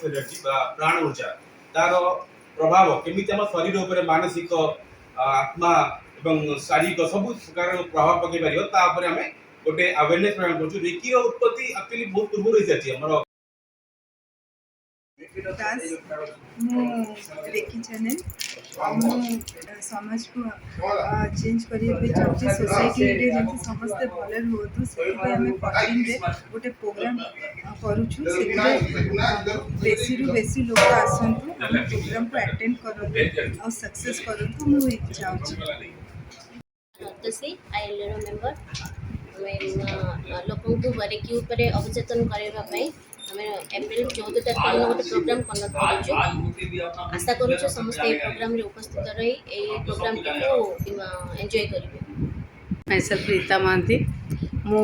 Energy प्राण ऊर्जा तार प्रभाव केमी आम शरीर उपर मानसिक आत्मा एवं शारीरिक सब प्रकार प्रभाव पकई पार आम गोटे अवेयरनेस प्रदान कर रेकी उत्पत्ति एक्चुअली बहुत पूर्व रही सारी आम रेकी चैनल समाज को चेंज करने चाहते सोसाइटी जब समस्ते भले रोतु से आम 14 रे गोटे प्रोग्राम करूछु बेसी रु बेसी लोग आसंतु प्रोग्राम को अटेंड करंतु और सक्सेस करंतु मु चाहूँ तो से आईएलओ मेंबर लोक रेकी उपर अवचेतन करने एप्रिल 14 तारीख दिन गोटे प्रोग्राम कंडक्ट करूँ आशा करूँ समस्त ये प्रोग्राम रे उपस्थित रही ए प्रोग्राम को एंजॉय करेंगे। माइसेल्फ रीता महांती मु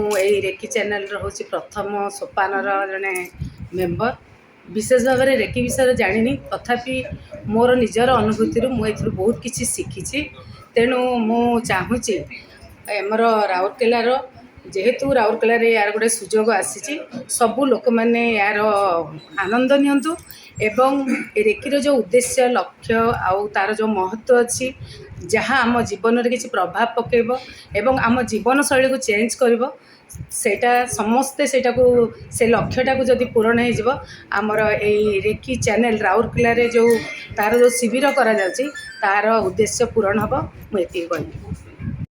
रेकी चैनल हूँ प्रथम सोपान जड़े मेम्बर विशेष भाव में रेकी विषय जानी तथापि मोर निजर अनुभूति मुझे बहुत किसी शिखी तेणु मु चाहूँगी आमर राउरकेलार जेहेतु राउरकेला यार गोटे सुजोग आसी सबू लोक मैंने यार आनंद नियंतु एवं रेकीर जो उद्देश्य लक्ष्य आउ तार जो महत्व अच्छी जहाँ आम जीवन में किसी प्रभाव पकेब एवं आम जीवन शैली को चेंज कर सेटा समस्ते सेटा को से लक्ष्यटा को जदि पूरण हो आमर ए रेकी चैनल राउरकेला जो तार जो शिविर करा तार उद्देश्य पूरण हम मुझे कहूँ।